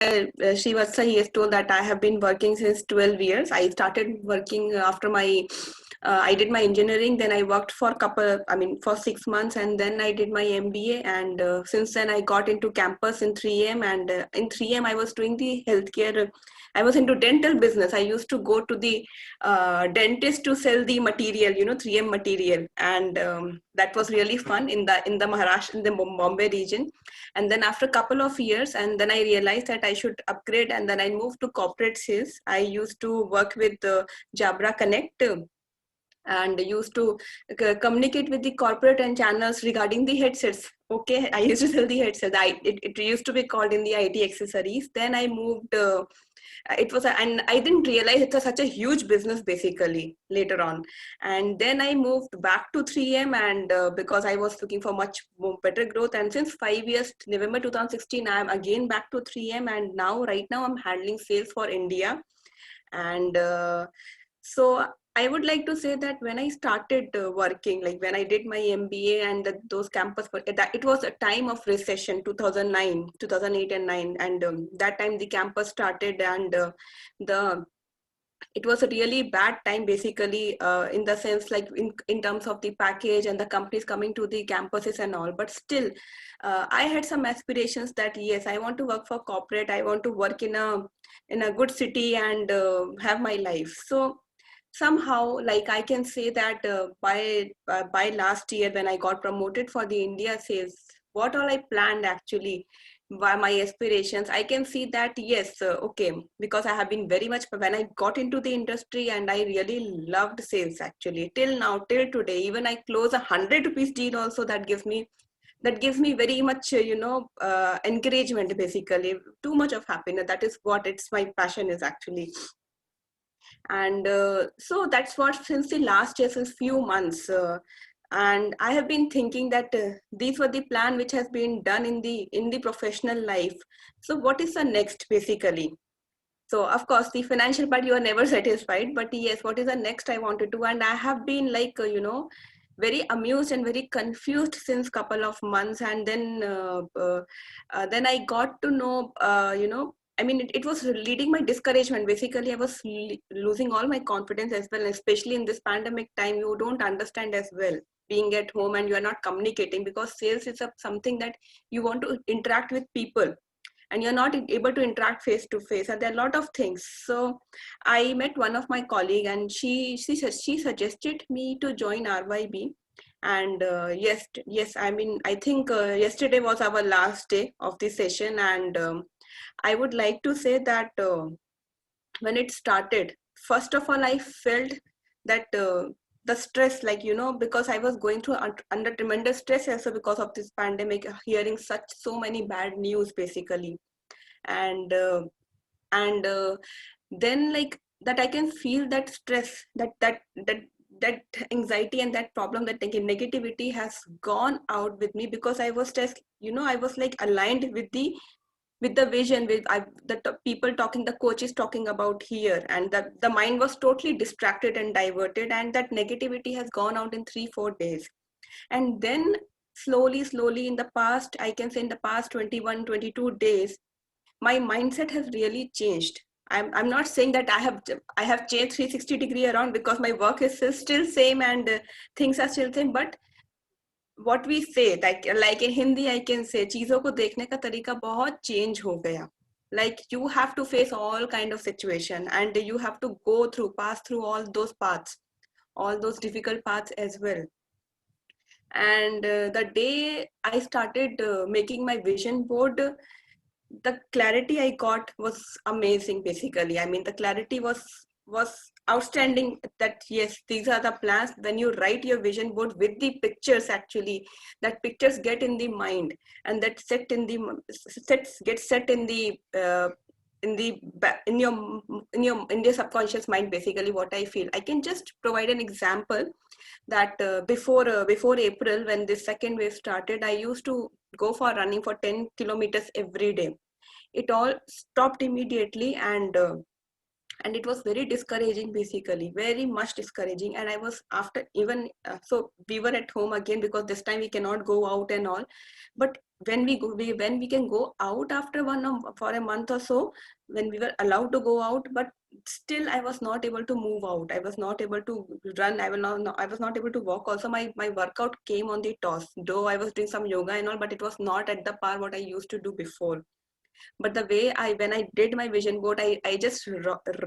Srivatsa, he has told that I have been working since 12 years. I started working after I did my engineering, then I worked for for 6 months, and then I did my MBA. And since then, I got into campus in 3M, and in 3M, I was doing the healthcare. I was into dental business. I used to go to the dentist to sell the material, 3M material, and that was really fun in the Maharashtra, in the Bombay region. And then after a couple of years, and then I realized that I should upgrade, and then I moved to corporate sales. I used to work with Jabra Connect, and used to communicate with the corporate and channels regarding the headsets. Okay, I used to sell the headsets. It used to be called in the IT accessories. Then I moved. And I didn't realize it's such a huge business basically later on. And then I moved back to 3M, and because I was looking for much more better growth. And since 5 years, November 2016, I am again back to 3M, and right now I'm handling sales for India. And so I would like to say that when I started working, like when I did my MBA and those campus work, it was a time of recession, 2009, 2008 and 9. And that time the campus started, and the it was a really bad time basically, in the sense like in terms of the package and the companies coming to the campuses and all. But still, I had some aspirations that yes, I want to work for corporate. I want to work in a good city and have my life. So somehow, like I can say that by last year when I got promoted for the India sales, what all I planned actually, by my aspirations, I can see that yes, okay, because I have been very much, when I got into the industry, and I really loved sales actually till now, till today. Even I close 100 rupees deal also, that gives me very much encouragement basically, too much of happiness. That is what it's my passion is actually. And so that's what, since the last year, since few months, and I have been thinking that these were the plan which has been done in the professional life. So what is the next basically? So of course the financial part, you are never satisfied, but yes, what is the next I want to do? And I have been like very amused and very confused since couple of months. And then I got to know, I mean, it was leading my discouragement. Basically, I was losing all my confidence as well, especially in this pandemic time. You don't understand as well, being at home and you are not communicating, because sales is something that you want to interact with people, and you're not able to interact face to face, and there are a lot of things. So I met one of my colleague, and she suggested me to join RYB. And yes, I mean, I think yesterday was our last day of the session. And I would like to say that when it started, first of all, I felt that the stress, like, because I was going through under tremendous stress also because of this pandemic, hearing so many bad news basically. And then, like, that I can feel that stress, that anxiety and that problem, that negativity has gone out with me, because I was stressed. I was like aligned with the vision, with people talking, the coaches talking about here, and the mind was totally distracted and diverted, and that negativity has gone out in 3-4 days. And then slowly in the past, I can say in the past 21-22 days, my mindset has really changed. I'm not saying that I have changed 360 degree around, because my work is still same, and things are still same. But what we say, like in Hindi, I can say चीजों को देखने का तरीका बहुत change हो गया. Like, you have to face all kind of situation, and you have to pass through all those paths, all those difficult paths as well. And the day I started making my vision board, the clarity I got was amazing basically. I mean, the clarity was outstanding, that yes, these are the plans. When you write your vision board with the pictures, actually, that pictures get in the mind, and that get set in your subconscious mind basically. What I feel, I can just provide an example, that before April, when this second wave started, I used to go for running for 10 kilometers every day. It all stopped immediately. And and it was very discouraging, basically very much discouraging. And I was after even so we were at home again, because this time we cannot go out and all. But when when we can go out after for a month or so, when we were allowed to go out, but still I was not able to move out, I was not able to run, I was not able to walk also. My workout came on the toss, though I was doing some yoga and all, but it was not at the par what I used to do before. But the way when I did my vision board, I just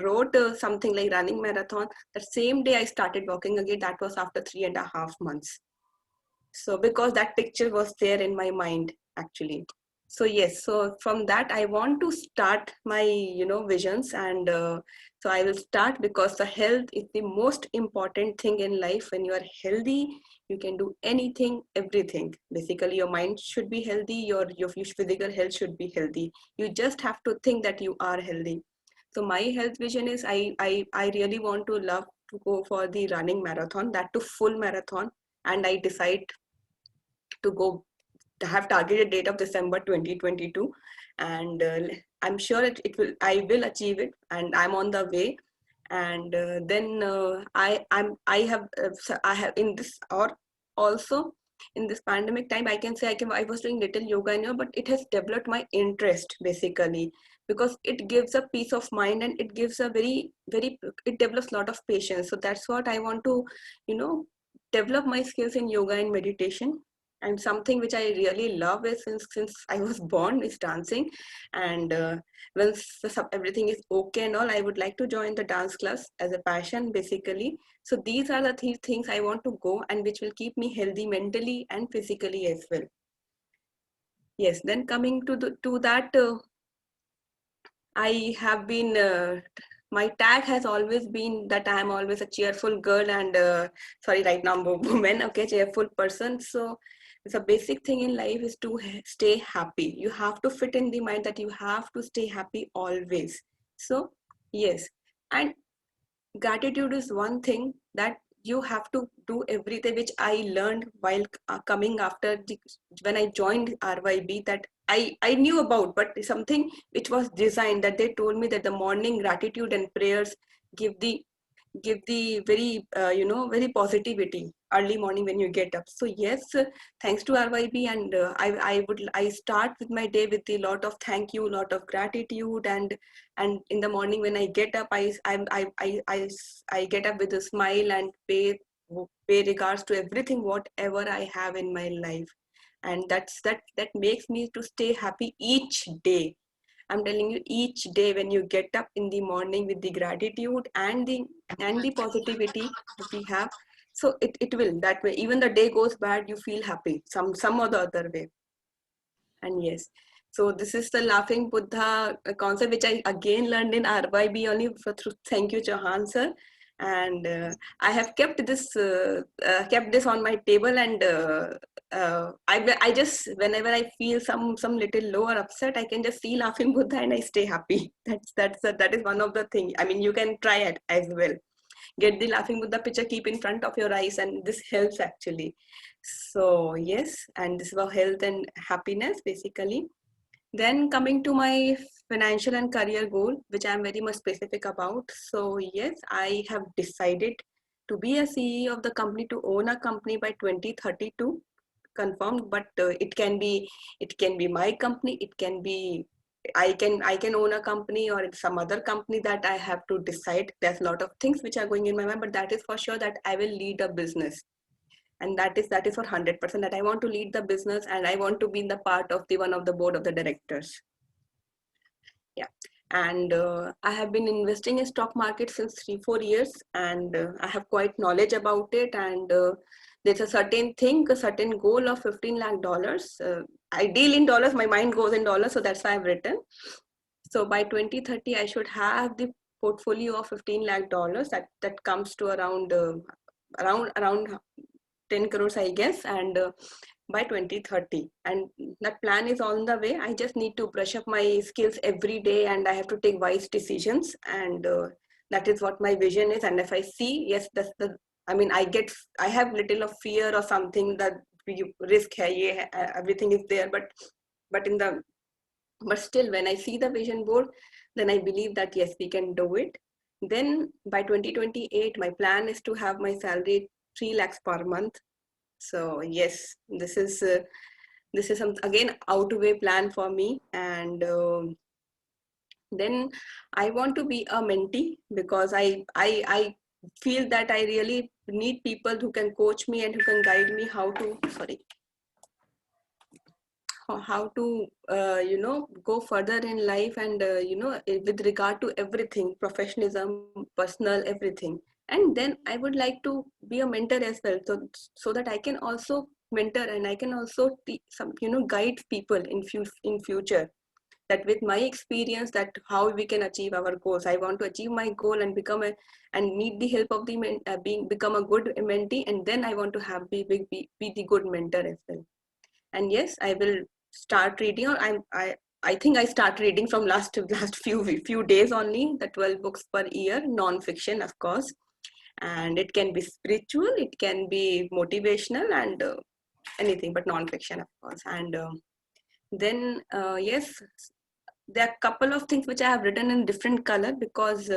wrote something like running marathon. The same day I started walking again, that was after 3.5 months. So because that picture was there in my mind actually. So yes, so from that I want to start my visions. And so I will start, because the health is the most important thing in life. When you are healthy, you can do anything, everything. Basically your mind should be healthy, your physical health should be healthy. You just have to think that you are healthy. So my health vision is I really want to love to go for the running marathon, that to full marathon. And I decide to go, to have targeted date of December 2022. And I'm sure I will achieve it, and I'm on the way. And then I have in this, or also in this pandemic time, I can say I was doing little yoga in here, but it has developed my interest, basically, because it gives a peace of mind, and it gives a it develops a lot of patience. So that's what I want to you know develop my skills in yoga and meditation. And something which I really love is, since I was born, is dancing. And once everything is okay and all, I would like to join the dance class as a passion, basically. So these are the three things I want to go, and which will keep me healthy mentally and physically as well. Yes, then coming to that, I have been my tag has always been that I am always a cheerful girl, and sorry, right now I'm a woman, okay, cheerful person. So it's a basic thing in life is to stay happy. You have to fit in the mind that you have to stay happy always. So yes, and gratitude is one thing that you have to do everything, which I learned while coming after when I joined RYB, that I knew about, but something which was designed, that they told me that the morning gratitude and prayers give the very very positivity early morning when you get up. So yes, thanks to RYB. And I start with my day with a lot of thank you, lot of gratitude. And in the morning when I get up, I get up with a smile and pay regards to everything whatever I have in my life. And that makes me to stay happy each day. I'm telling you, each day when you get up in the morning with the gratitude and the positivity that we have, so it will that way. Even the day goes bad, you feel happy some or the other way. And yes, so this is the laughing Buddha concept, which I again learned in RYB only through thank you, Chauhan sir. And I have kept this on my table. And I just, whenever I feel some little low or upset, I can just see laughing Buddha and I stay happy. That is one of the thing. I mean, you can try it as well. Get the laughing Buddha picture, keep in front of your eyes, and this helps actually. So yes, and this is about health and happiness, basically. Then coming to my financial and career goal, which I'm very much specific about. So yes, I have decided to be a CEO of the company, to own a company by 2032, confirmed. But it can be my company, it can be, I can own a company, or it's some other company, that I have to decide. There's a lot of things which are going in my mind, but that is for sure that I will lead a business. And that is for 100%, that I want to lead the business, and I want to be in the part of the one of the board of the directors. Yeah. And I have been investing in stock market since 3-4 years, and I have quite knowledge about it. And there's a certain thing, a certain goal of $15 lakh. I deal in dollars, my mind goes in dollars, so that's why I've written. So by 2030, I should have the portfolio of $15 lakh. That comes to around 10 crores, I guess. And by 2030, and that plan is on the way. I just need to brush up my skills every day, and I have to take wise decisions. And that is what my vision is. And if I see, yes, that's the, I mean, I have little of fear or something, that risk hai, everything is there, but in the but still, when I see the vision board, then I believe that yes, we can do it. Then by 2028, my plan is to have my salary 3 lakhs per month. So yes, this is some again outway plan for me. And then I want to be a mentee, because I feel that I really need people who can coach me and who can guide me how to, sorry, how to go further in life, and with regard to everything, professionalism, personal, everything. And then I would like to be a mentor as well, so that I can also mentor, and I can also guide people in future, that with my experience, that how we can achieve our goals. I want to achieve my goal and and need the help of the become a good mentee, and then I want to have be the good mentor as well. And yes, I will start reading, or I think I start reading from last few days only, the 12 books per year, non-fiction, of course. And it can be spiritual, it can be motivational, and anything but non-fiction, of course. And then yes, there are a couple of things which I have written in different color, because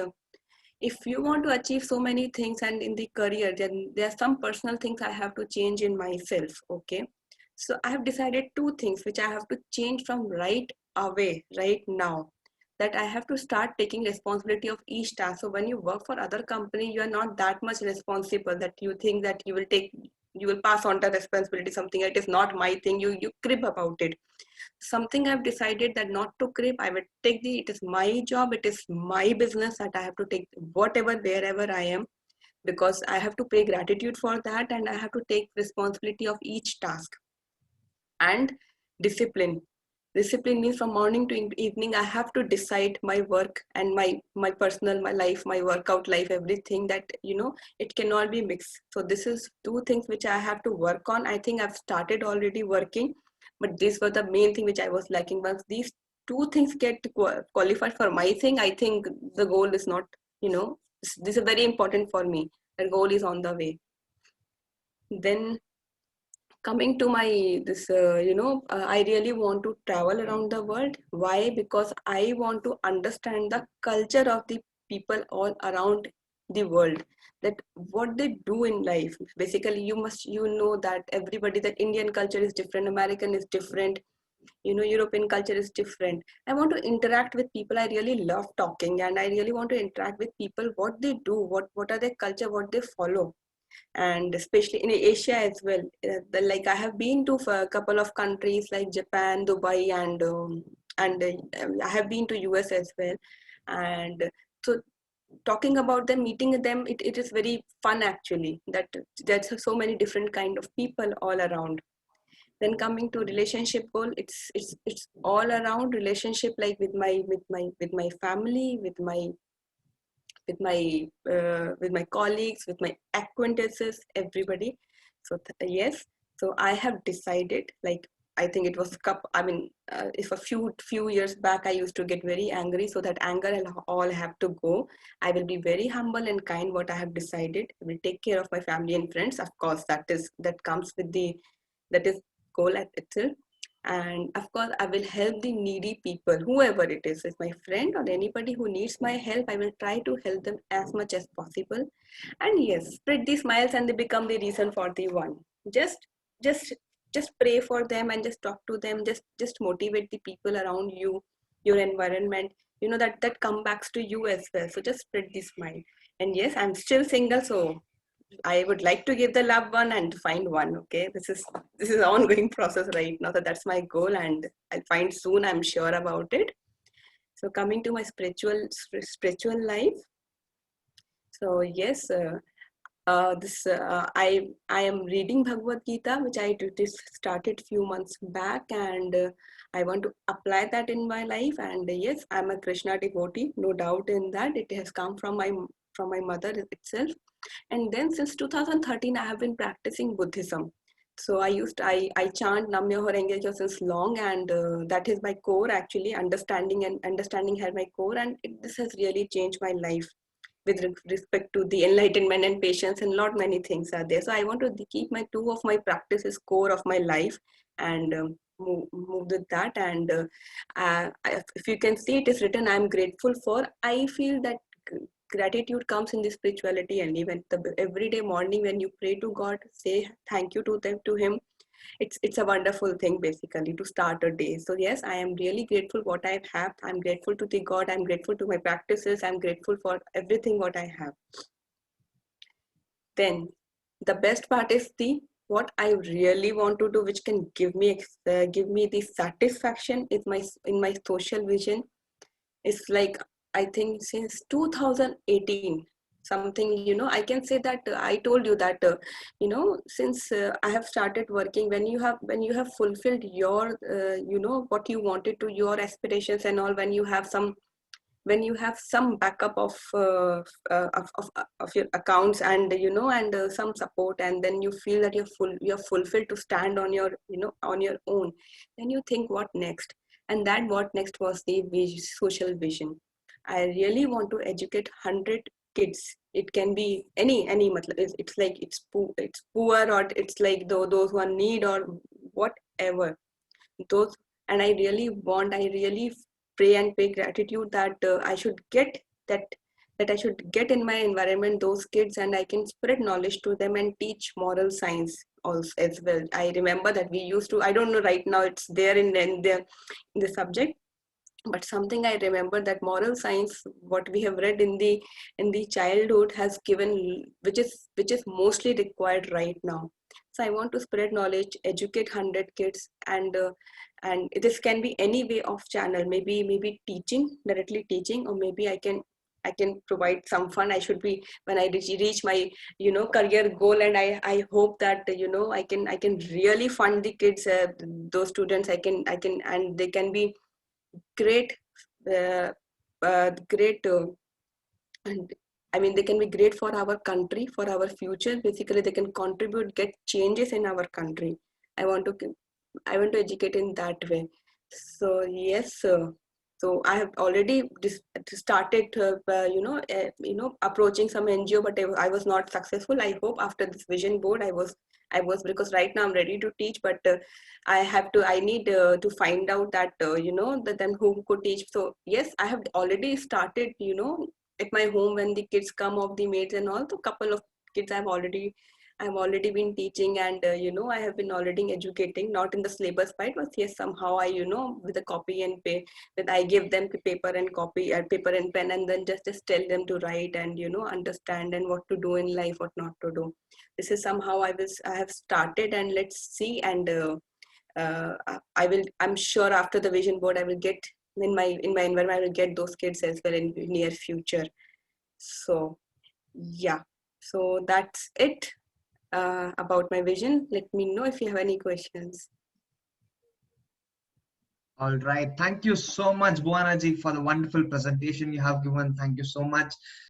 if you want to achieve so many things and in the career, then there are some personal things I have to change in myself. Okay, so I have decided two things which I have to change from right away, right now, that I have to start taking responsibility of each task. So when you work for other company, you are not that much responsible, that you think that you will pass on the responsibility, something it is not my thing, you crib about it. Something I've decided that not to crib. I will take it is my job, it is my business, that I have to take whatever, wherever I am, because I have to pay gratitude for that, and I have to take responsibility of each task. And discipline. Discipline means from morning to evening, I have to decide my work and my personal, my life, my workout life, everything, that it cannot be mixed. So this is two things which I have to work on. I think I've started already working, but this was the main thing which I was lacking. Once these two things get qualified for my thing, I think the goal is not, this is very important for me. The goal is on the way. Then coming to my this I really want to travel around the world. Why? Because I want to understand the culture of the people all around the world, that what they do in life. Basically, you know that everybody, that Indian culture is different, American is different, European culture is different. I want to interact with people. I really love talking, and I really want to interact with people, what they do, what are their culture, what they follow. And especially in Asia as well. Like I have been to a couple of countries like Japan, Dubai, and I have been to US as well. And so talking about them, meeting them, it is very fun actually. That there's so many different kind of people all around. Then coming to relationship goal, it's all around relationship, like with my family, with my colleagues, with my acquaintances, everybody. So yes, so I have decided, like I think it was if a few years back I used to get very angry, so that anger will all have to go. I will be very humble and kind. What I have decided, I will take care of my family and friends. Of course, that comes with the that is goal at itself. And of course, I will help the needy people, whoever it is. It's my friend or anybody who needs my help, I will try to help them as much as possible. And yes, spread the smiles and they become the reason for the one. Just just just pray for them and just talk to them. Just motivate the people around you, your environment. That come back to you as well. So just spread the smile. And yes, I'm still single, so I would like to give the loved one and find one. Okay, this is an ongoing process right now. So that's my goal, and I'll find soon. I'm sure about it. So coming to my spiritual life. So yes, this I am reading Bhagavad Gita, which I started few months back, and I want to apply that in my life. And yes, I'm a Krishna devotee, no doubt in that. It has come from my mother itself. And then since 2013, I have been practicing Buddhism. So I chant Nam Myoho Renge Kyo since long, and that is my core actually. Understanding had my core, and this has really changed my life with respect to the enlightenment and patience, and lot many things are there. So I want to keep my two of my practices core of my life, and move with that. And if you can see, it is written, I am grateful for. I feel that gratitude comes in the spirituality, and even the everyday morning when you pray to God, say thank you to them, to him. It's a wonderful thing basically to start a day. So yes, I am really grateful what I have. I'm grateful to the God, I'm grateful to my practices, I'm grateful for everything what I have. Then the best part is the what I really want to do, which can give me the satisfaction, is my in my social vision. It's like, I think since 2018 something, I can say that I told you that since I have started working, when you have fulfilled your what you wanted to, your aspirations and all, when you have some backup of your accounts, and some support, and then you feel that you're fulfilled to stand on your on your own, then you think what next. And that what next was the social vision. I really want to educate 100 kids. It can be any matlab, it's like it's poor, or it's like those who are need, or whatever those. And I really pray and pay gratitude that I should get that I should get in my environment those kids, and I can spread knowledge to them and teach moral science also as well. I remember that we used to, I don't know right now it's there in the subject, but something I remember that moral science, what we have read in the childhood, has given, which is mostly required right now. So I want to spread knowledge, educate 100 kids, and this can be any way of channel, maybe teaching, directly teaching, or maybe I can provide some fund. I should be, when I reach my career goal, and I hope that I can really fund the kids, those students. I can, and they can be great, uh, great, and I mean, they can be great for our country, for our future. Basically, they can contribute, get changes in our country. I want to, I want to educate in that way. So yes, so I have already started, approaching some NGO, but I was not successful. I hope after this vision board, I was, because right now I'm ready to teach, but I need to find out that that then who could teach. So yes, I have already started, at my home, when the kids come of the maids and all, the couple of kids I've already been teaching, and I have been already educating, not in the syllabus part, but yes, somehow I, with a copy and pay, that I give them paper and copy, paper and pen, and then just tell them to write, and understand, and what to do in life, what not to do. This is somehow I have started, and let's see. And I'm sure after the vision board, I will get in my environment, I will get those kids as well in near future. So yeah, so that's it about my vision. Let me know if you have any questions. All right. Thank you so much, Bhuwanaji, for the wonderful presentation you have given. Thank you so much.